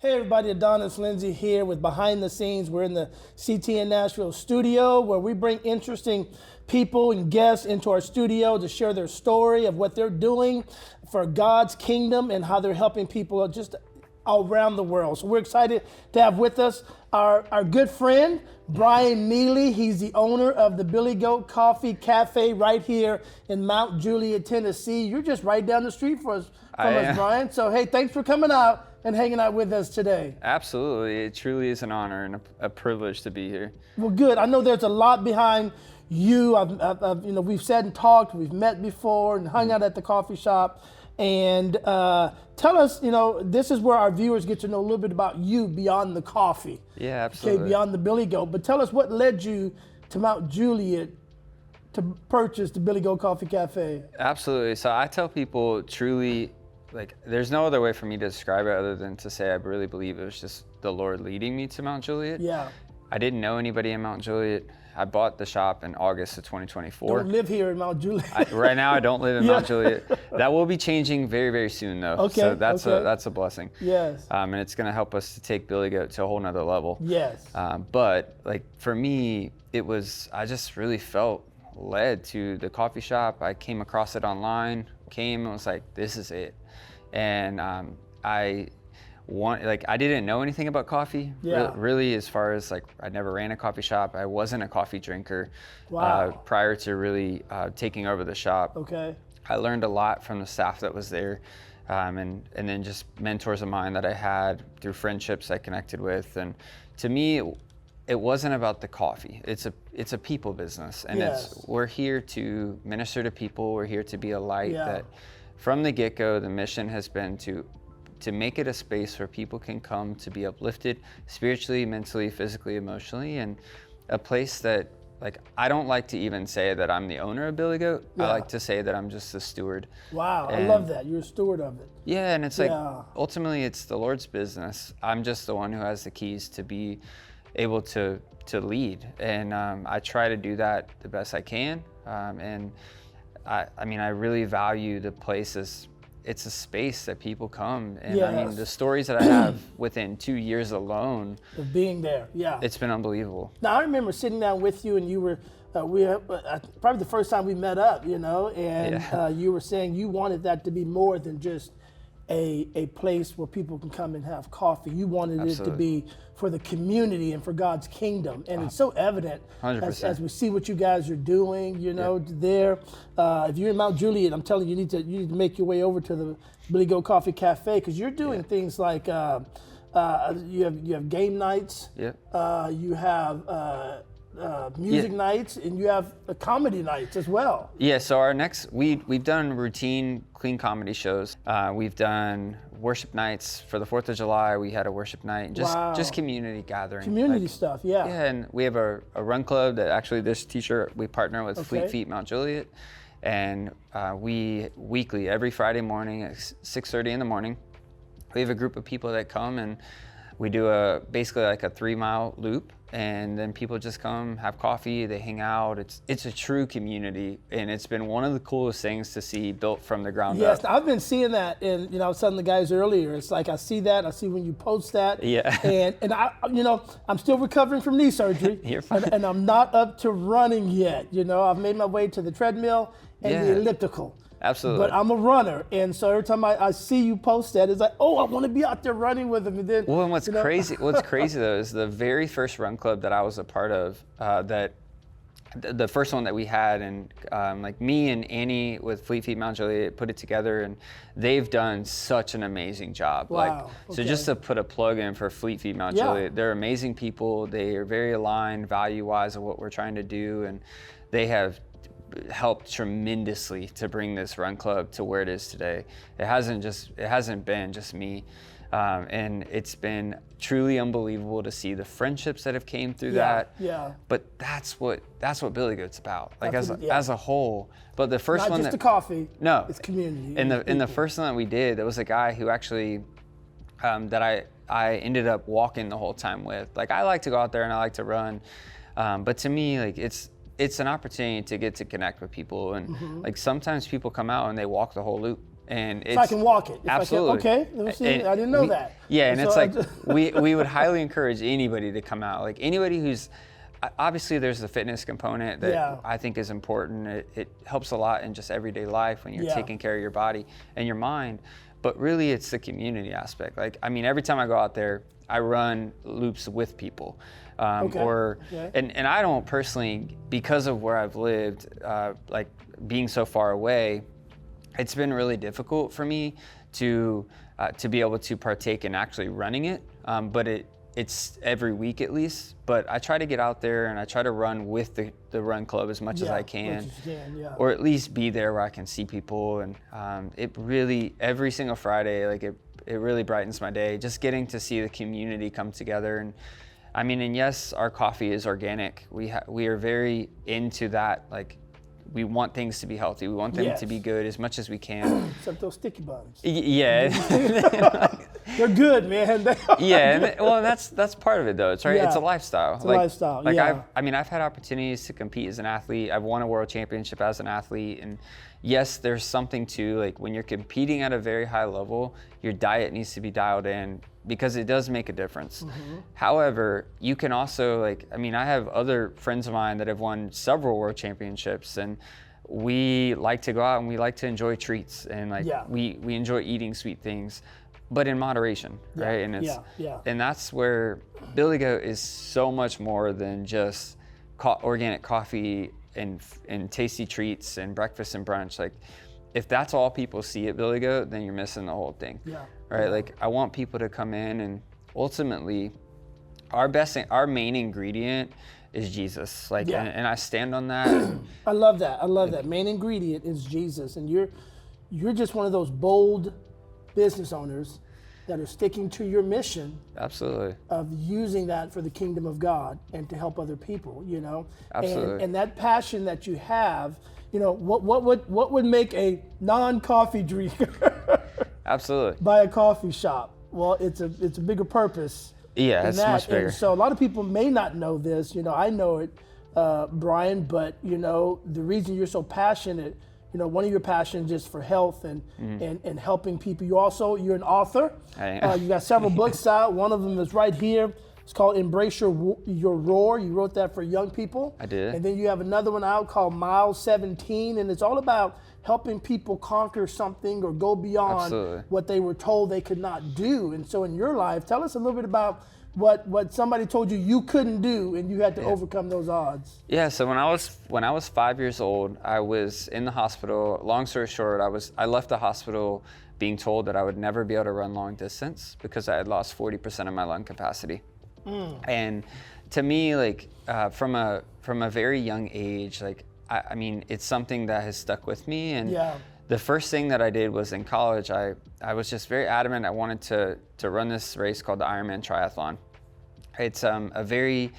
Hey everybody, Adonis Lindsay here with Behind the Scenes. We're in the CTN Nashville studio where we bring interesting people and guests into our studio to share their story of what they're doing for God's kingdom and how they're helping people just all around the world. So we're excited to have with us our good friend, Bryan Neely. He's the owner of the Billy Goat Coffee Cafe right here in Mount Juliet, Tennessee. You're just right down the street from us, Bryan. So hey, thanks for coming out and hanging out with us today. Absolutely, it truly is an honor and a privilege to be here. Well, good. I know there's a lot behind you. We've sat and talked, we've met before and hung out at the coffee shop. And tell us, this is where our viewers get to know a little bit about you beyond the coffee. Yeah, absolutely. Okay, beyond the Billy Goat. But tell us what led you to Mount Juliet to purchase the Billy Goat Coffee Cafe. Absolutely. So I tell people truly, there's no other way for me to describe it other than to say I really believe it was just the Lord leading me to Mount Juliet. Yeah. I didn't know anybody in Mount Juliet. I bought the shop in August of 2024. Don't live here in Mount Juliet. Right now I don't live in Mount Juliet. That will be changing very, very soon though. Okay. So that's a blessing. Yes. And it's gonna help us to take Billy Goat to a whole nother level. Yes. But for me, I just really felt led to the coffee shop. I came across it online, and was like, this is it. And I didn't know anything about coffee. Yeah. Really, as far as I never ran a coffee shop. I wasn't a coffee drinker. Wow. Prior to really taking over the shop. Okay. I learned a lot from the staff that was there, and then just mentors of mine that I had through friendships I connected with. And to me, it wasn't about the coffee. It's a people business, and Yes. we're here to minister to people. We're here to be a light. Yeah. That from the get-go, the mission has been to make it a space where people can come to be uplifted spiritually, mentally, physically, emotionally, and a place that, I don't like to even say that I'm the owner of Billy Goat. Yeah. I like to say that I'm just the steward. Wow, And I love that. You're a steward of it. yeah, and it's Yeah. ultimately it's the Lord's business. I'm just the one who has the keys to be able to lead, and I try to do that the best I can. And I really value the places. It's a space that people come, and Yes. the stories that I have within 2 years alone, Of being there, yeah. it's been unbelievable. Now I remember sitting down with you, and you were probably the first time we met up, and Yeah. you were saying you wanted that to be more than just a place where people can come and have coffee. You wanted it to Absolutely. be for the community and for God's kingdom, and it's so evident 100%. as we see what you guys are doing. There. If you're in Mount Juliet, I'm telling you, you need to make your way over to the Billy Goat Coffee Cafe, because you're doing things like you have game nights. Yep. You have music nights, and you have comedy nights as well. Yeah, so our next, we've done routine clean comedy shows. We've done worship nights for the 4th of July. We had a worship night, just community gathering. Community stuff, yeah. Yeah, and we have a run club that actually this t-shirt, we partner with Fleet Feet Mount Juliet. And we weekly, every Friday morning at 6:30 in the morning, we have a group of people that come, and we do basically a 3-mile loop, and then people just come, have coffee, they hang out. It's a true community, and it's been one of the coolest things to see built from the ground up. Yes, I've been seeing that, and I was telling the guys earlier, it's like I see that, I see when you post that. Yeah. And I, I'm still recovering from knee surgery. You're fine. And I'm not up to running yet. I've made my way to the treadmill and the elliptical. Absolutely. But I'm a runner, and so every time I see you post that, it's like, oh, I want to be out there running with them. And then, well, and what's crazy though is the very first run club that I was a part of, the first one that we had, and me and Annie with Fleet Feet Mount Juliet put it together, and they've done such an amazing job. Wow. So just to put a plug in for Fleet Feet Mount Juliet, they're amazing people. They are very aligned value-wise of what we're trying to do, and they have helped tremendously to bring this run club to where it is today. It hasn't been just me, and it's been truly unbelievable to see the friendships that have came through that. Yeah. But that's what Billy Goat's about, That's as a whole. But the first Not one just the coffee. no, it's community. in the first one that we did, there was a guy who actually that I ended up walking the whole time with. I like to go out there and I like to run, but to me, it's an opportunity to get to connect with people, and sometimes people come out and they walk the whole loop, And it's, so I can walk it. Absolutely. Okay, let me see. I didn't know that. Yeah, and so it's like we would highly encourage anybody to come out. Like anybody who's, obviously there's the fitness component that I think is important. It helps a lot in just everyday life when you're taking care of your body and your mind. But really it's the community aspect. Like, I mean, every time I go out there, I run loops with people. And I don't personally, because of where I've lived, like being so far away, it's been really difficult for me to be able to partake in actually running it. But it's every week at least. But I try to get out there and I try to run with the run club as much as I can, or at least be there where I can see people. And it really, every single Friday, like it really brightens my day, just getting to see the community come together. And I mean, and yes, our coffee is organic. We are very into that. Like, we want things to be healthy. We want them to be good as much as we can. Except those sticky buns. Yeah. They're good, man. Well, that's part of it though. It's right. Yeah. It's a lifestyle. It's a lifestyle. Like I've had opportunities to compete as an athlete. I've won a world championship as an athlete, and yes, there's something to, like, when you're competing at a very high level, your diet needs to be dialed in because it does make a difference. However, you can also, like, I mean, I have other friends of mine that have won several world championships, and we like to go out and we like to enjoy treats, and like we enjoy eating sweet things, but in moderation, right? And it's and that's where Billy Goat is so much more than just organic coffee and tasty treats and breakfast and brunch. Like, if that's all people see at Billy Goat, then you're missing the whole thing. Right? Like, I want people to come in, and ultimately our main ingredient is Jesus. Like, and I stand on that. I love that. Main ingredient is Jesus. And you're just one of those bold business owners that are sticking to your mission. Absolutely. Of using that for the kingdom of God and to help other people, you know? Absolutely. And that passion that you have, you know, what would make a non-coffee drinker Absolutely buy a coffee shop? Well, it's a bigger purpose. Yeah, it's much bigger. And so a lot of people may not know this. You know, I know it, Bryan, but you know, the reason you're so passionate, you know, one of your passions is for health and helping people. You're an author. You got several books out. One of them is right here. It's called Embrace Your Roar. You wrote that for young people. I did. And then you have another one out called Mile 17, and it's all about helping people conquer something or go beyond what they were told they could not do. And so in your life, tell us a little bit about what somebody told you couldn't do, and you had to overcome those odds. Yeah, so when I was 5 years old, I was in the hospital. Long story short, I left the hospital being told that I would never be able to run long distance because I had lost 40% of my lung capacity. And to me, like, from a very young age, like, I mean, it's something that has stuck with me. And the first thing that I did was in college, I was just very adamant. I wanted to run this race called the Ironman Triathlon. It's a very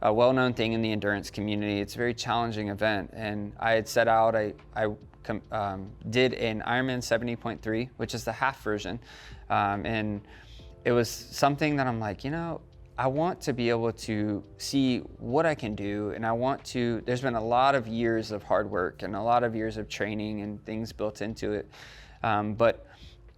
well-known thing in the endurance community. It's a very challenging event. And I had set out, I did an Ironman 70.3, which is the half version. And it was something that I'm like, you know, I want to be able to see what I can do, and there's been a lot of years of hard work and a lot of years of training and things built into it. But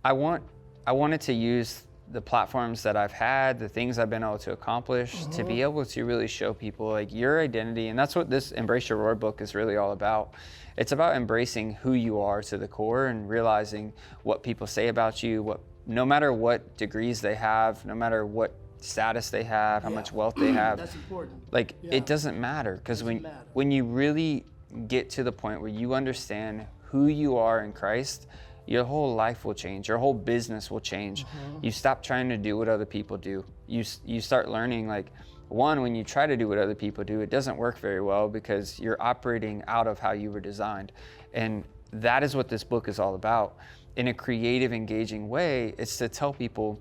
I wanted to use the platforms that I've had, the things I've been able to accomplish, to be able to really show people, like, your identity. And that's what this Embrace Your Roar book is really all about. It's about embracing who you are to the core and realizing what people say about you, no matter what degrees they have, no matter what status they have, how much wealth they have. That's important. Like, it doesn't matter, because when you really get to the point where you understand who you are in Christ, your whole life will change. Your whole business will change. You stop trying to do what other people do. You start learning, like, when you try to do what other people do, it doesn't work very well because you're operating out of how you were designed. And that is what this book is all about. In a creative, engaging way, it's to tell people,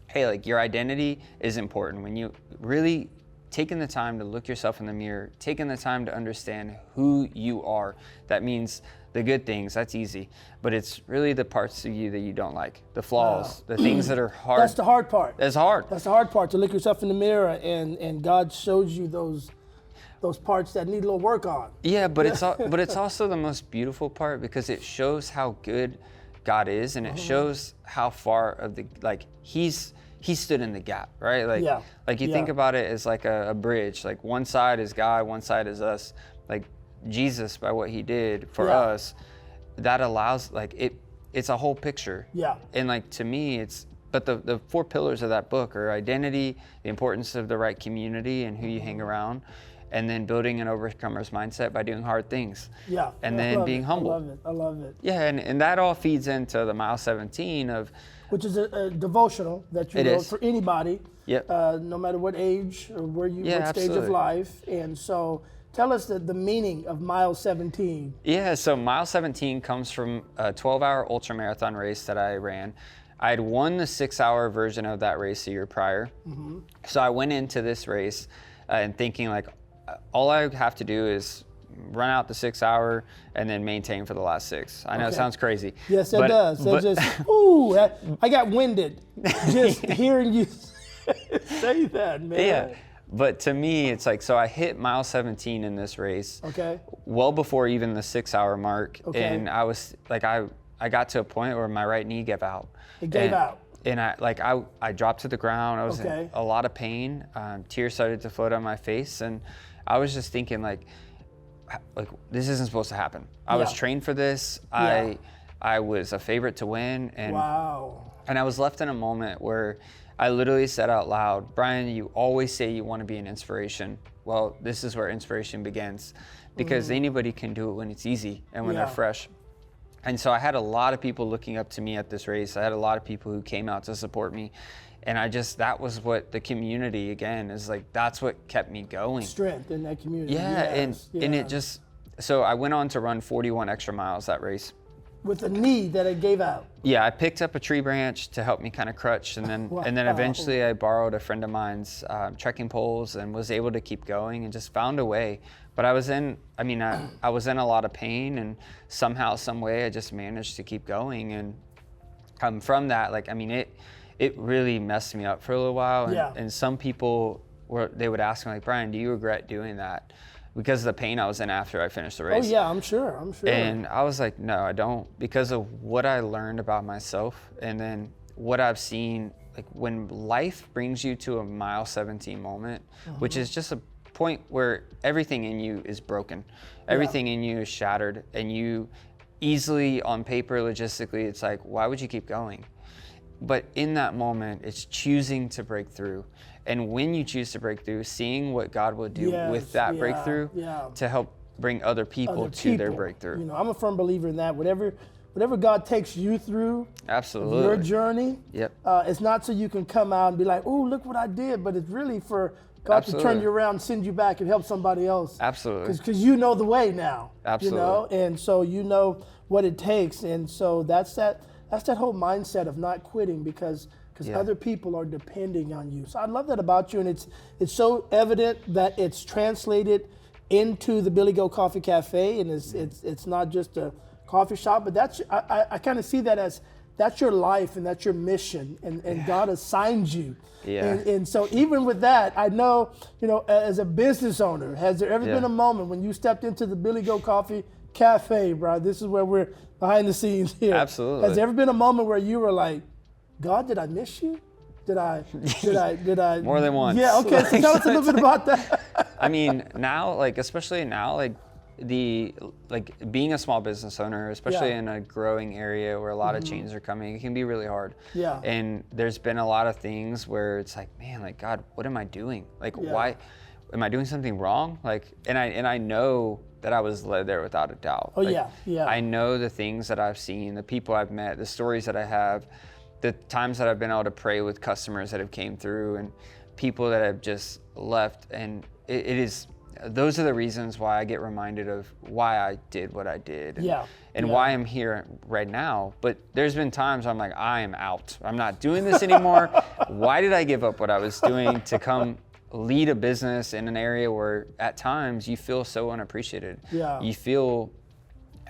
hey, like, your identity is important. When you really taking the time to look yourself in the mirror, taking the time to understand who you are, that means the good things, that's easy. But it's really the parts of you that you don't like, the flaws, the things that are hard. That's the hard part. That's hard. That's the hard part, to look yourself in the mirror and God shows you those parts that need a little work on. Yeah, but it's also the most beautiful part, because it shows how good God is, and it shows how far of the, like, he stood in the gap, right? Like, like you think about it as like a bridge. Like one side is God, one side is us. Like Jesus, by what he did for us, that allows, like, it's a whole picture. And like, to me, but the 4 pillars of that book are identity, the importance of the right community and who you hang around, and then building an overcomer's mindset by doing hard things. And then being humble. I love it. Yeah, and that all feeds into the mile 17 of, which is a devotional that you wrote for anybody, no matter what age or what stage of life. And so tell us the meaning of mile 17. Yeah, so mile 17 comes from a 12-hour ultramarathon race that I ran. I had won the 6-hour version of that race a year prior. So I went into this race and thinking, like, all I have to do is run out the 6-hour and then maintain for the last 6. I know it sounds crazy. Yes, it does. It's just, ooh, I got winded just hearing you say that, man. Yeah, but to me, it's like, so I hit mile 17 in this race. Well before even the 6-hour mark. And I was like, I got to a point where my right knee gave out. It gave out. And I dropped to the ground. I was in a lot of pain. Tears started to float on my face. And I was just thinking, like this isn't supposed to happen. I was trained for this. I was a favorite to win. And and I was left in a moment where I literally said out loud, Bryan, you always say you want to be an inspiration. Well, this is where inspiration begins, because anybody can do it when it's easy and when they're fresh. And so I had a lot of people looking up to me at this race. I had a lot of people who came out to support me. And that was what the community, again, is like, that's what kept me going. Strength in that community. And it just, so I went on to run 41 extra miles that race. With a knee that it gave out. Yeah, I picked up a tree branch to help me kind of crutch, and then eventually I borrowed a friend of mine's trekking poles and was able to keep going and just found a way. But I was in a lot of pain, and somehow, some way, I just managed to keep going. And from that, like, I mean, it really messed me up for a little while. And some people they would ask me, like, Bryan, do you regret doing that? Because of the pain I was in after I finished the race. Oh yeah, I'm sure. And I was like, no, I don't, because of what I learned about myself, and then what I've seen, like, when life brings you to a mile 17 moment, which is just a point where everything in you is broken, everything in you is shattered, and you easily, on paper, logistically, it's like, why would you keep going? But in that moment, it's choosing to break through. And when you choose to break through, seeing what God will do with that breakthrough to help bring other people to their breakthrough. You know, I'm a firm believer in that. Whatever God takes you through, your journey, it's not so you can come out and be like, oh, look what I did, but it's really for God to turn you around, send you back, and help somebody else. Because you know the way now. You know, and so you know what it takes, and so that's that whole mindset of not quitting because other people are depending on you. So I love that about you, and it's so evident that it's translated into the Billy Goat Coffee Cafe, and it's not just a coffee shop, but I kind of see that as that's your life and that's your mission, and God assigns you. And so even with that, I know, you know, as a business owner, has there ever been a moment when you stepped into the Billy Goat Coffee Cafe, bro? This is where we're behind the scenes here. Absolutely. Has there ever been a moment where you were like, God, did I miss you? Did I? More than once. Yeah, okay, so tell us a little bit about that. I mean, now, like, especially now, like, being a small business owner, especially in a growing area where a lot of changes are coming, it can be really hard. And there's been a lot of things where it's like, man, like, God, what am I doing? Like, why am I doing something wrong? Like, and I know that I was led there without a doubt. I know the things that I've seen, the people I've met, the stories that I have, the times that I've been able to pray with customers that have came through, and people that have just left. And those are the reasons why I get reminded of why I did what I did, and why I'm here right now. But there's been times I'm like, I am out. I'm not doing this anymore. Why did I give up what I was doing to come lead a business in an area where at times you feel so unappreciated? You feel,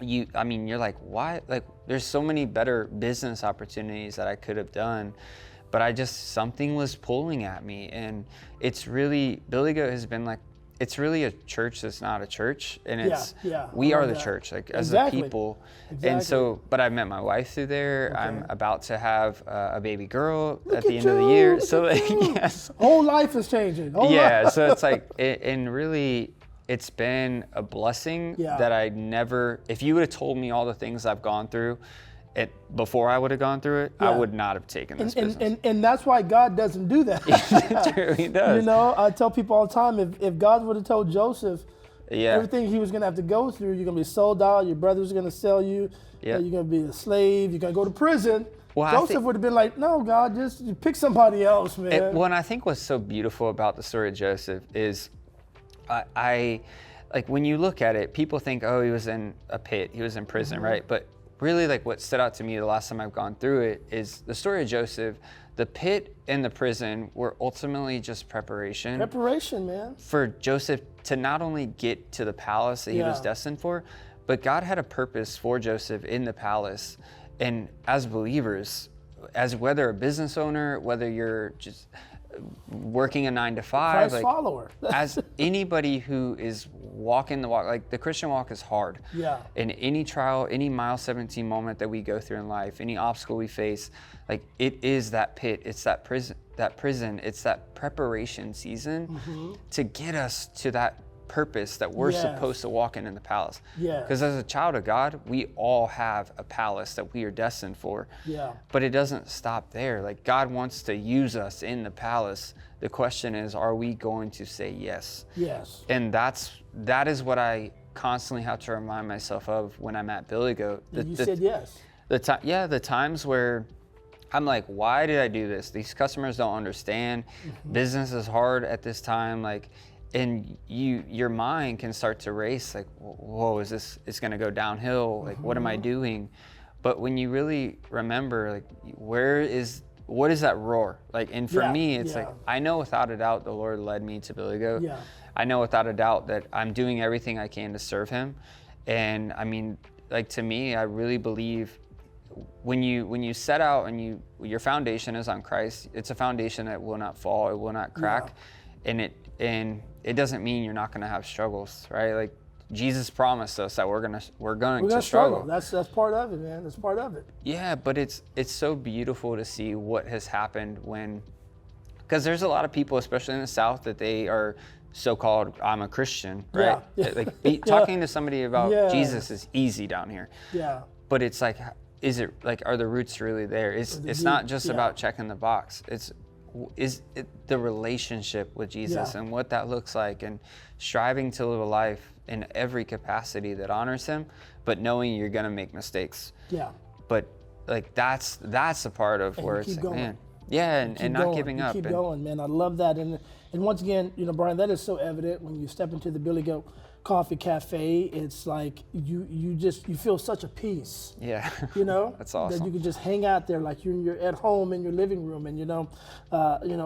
you're like, why? Like, there's so many better business opportunities that I could have done, but something was pulling at me. And it's really, Billy Goat has been like, it's really a church that's not a church, and it's I we love are the that. church, like as Exactly. a people. Exactly. And so, but I met my wife through there. Okay. I'm about to have a baby girl Look at the at end of the year. you, So look like, at you. yes. Whole life is changing. Whole Yeah. life. So it's like, and really, it's been a blessing that I never, if you would have told me all the things I've gone through before I would have gone through it, I would not have taken this business. And that's why God doesn't do that. True, he does. You know, I tell people all the time, if God would have told Joseph everything he was going to have to go through, you're going to be sold out, your brother's going to sell you, you're going to be a slave, you're going to go to prison. Well, Joseph would have been like, no, God, just pick somebody else, man. And I think what's so beautiful about the story of Joseph is I like when you look at it, people think, oh, he was in a pit, he was in prison, right? But really, like what stood out to me the last time I've gone through it is the story of Joseph. The pit and the prison were ultimately just preparation. Preparation, man. For Joseph to not only get to the palace that he was destined for, but God had a purpose for Joseph in the palace. And as believers, as whether a business owner, whether you're just working a 9 to 5, Christ like follower. as anybody who is walking the walk, like the Christian walk is hard. Yeah. And any trial, any mile 17 moment that we go through in life, any obstacle we face, like it is that pit, it's that prison, it's that preparation season to get us to that purpose that we're supposed to walk in the palace. Yeah. Because as a child of God, we all have a palace that we are destined for. Yeah. But it doesn't stop there. Like God wants to use us in the palace. The question is, are we going to say yes? Yes. And that is what I constantly have to remind myself of when I'm at Billy Goat. You said yes. The times where I'm like, why did I do this? These customers don't understand. Business is hard at this time. Like, and your mind can start to race. Like, whoa, it's going to go downhill. Like, what am I doing? But when you really remember, like, what is that roar? Like, and for me, it's like, I know without a doubt the Lord led me to Billy Goat. Yeah. I know without a doubt that I'm doing everything I can to serve him. And I mean, like, to me, I really believe when you set out and your foundation is on Christ, it's a foundation that will not fall, it will not crack. Yeah. And it doesn't mean you're not going to have struggles, right? Like Jesus promised us that we're going to struggle. That's part of it, man. That's part of it. Yeah, but it's so beautiful to see what has happened because there's a lot of people, especially in the South, that they are so-called, I'm a Christian, right? Yeah. Like talking to somebody about Jesus is easy down here. Yeah. But it's like, are the roots really there? It's not just about checking the box. Is it the relationship with Jesus and what that looks like, and striving to live a life in every capacity that honors him, but knowing you're gonna make mistakes. Yeah. But like that's a part of where it's like, man. Yeah, and not giving up. Keep going, man. I love that. And once again, Bryan, that is so evident when you step into the Billy Goat Coffee Cafe. It's like you feel such a peace. Yeah. That's awesome. That you can just hang out there like you're at home in your living room. And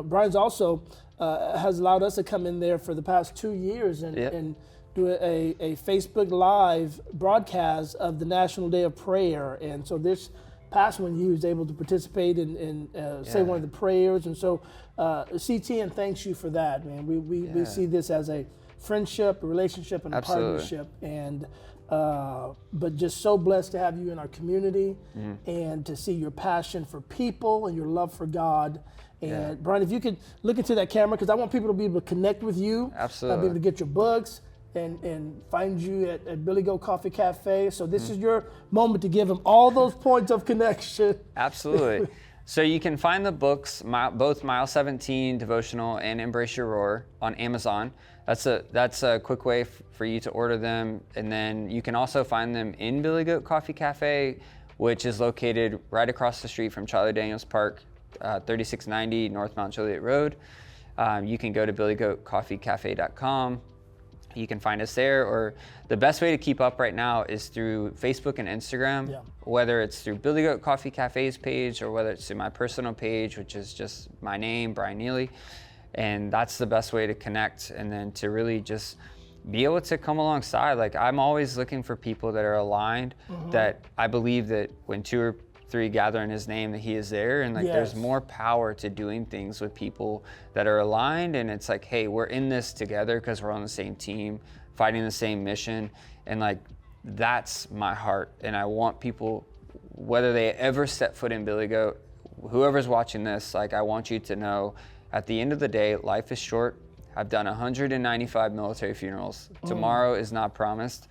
Bryan's also has allowed us to come in there for the past 2 years and do a Facebook Live broadcast of the National Day of Prayer. And so this past one, he was able to participate and say one of the prayers. And so CTN thanks you for that, man. We see this as a friendship, a relationship, and a partnership. And but just so blessed to have you in our community and to see your passion for people and your love for God. And Bryan, if you could look into that camera, because I want people to be able to connect with you. Absolutely. Be able to get your books and find you at Billy Goat Coffee Cafe. So this is your moment to give them all those points of connection. Absolutely. So you can find the books, both Mile 17 Devotional and Embrace Your Roar, on Amazon. That's a quick way for you to order them. And then you can also find them in Billy Goat Coffee Cafe, which is located right across the street from Charlie Daniels Park, 3690 North Mount Juliet Road. You can go to billygoatcoffeecafe.com. You can find us there, or the best way to keep up right now is through Facebook and Instagram, whether it's through Billy Goat Coffee Cafe's page or whether it's through my personal page, which is just my name, Bryan Neely. And that's the best way to connect, and then to really just be able to come alongside. Like, I'm always looking for people that are aligned, that I believe that when 2 or three gather in his name, that he is there. And like, there's more power to doing things with people that are aligned. And it's like, hey, we're in this together because we're on the same team, fighting the same mission. And like, that's my heart. And I want people, whether they ever step foot in Billy Goat, whoever's watching this, like, I want you to know, at the end of the day, life is short. I've done 195 military funerals. Tomorrow is not promised.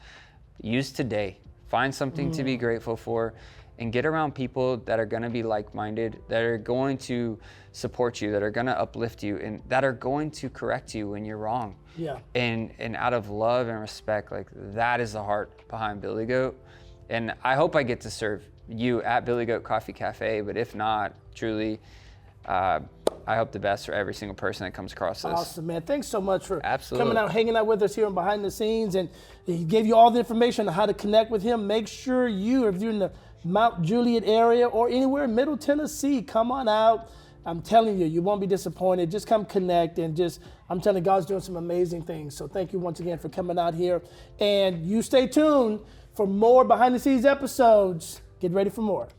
Use today. Find something to be grateful for, and get around people that are going to be like-minded, that are going to support you, that are going to uplift you, and that are going to correct you when you're wrong. Yeah. And out of love and respect, like, that is the heart behind Billy Goat. And I hope I get to serve you at Billy Goat Coffee Cafe, but if not, truly, I hope the best for every single person that comes across this. Awesome, man. Thanks so much for Absolutely. coming out, hanging out with us here on Behind the Scenes. And he gave you all the information on how to connect with him. Make sure if you're in the Mount Juliet area or anywhere in Middle Tennessee, come on out. I'm telling you, you won't be disappointed. Just come connect, and I'm telling you, God's doing some amazing things. So thank you once again for coming out here. And you stay tuned for more Behind the Scenes episodes. Get ready for more.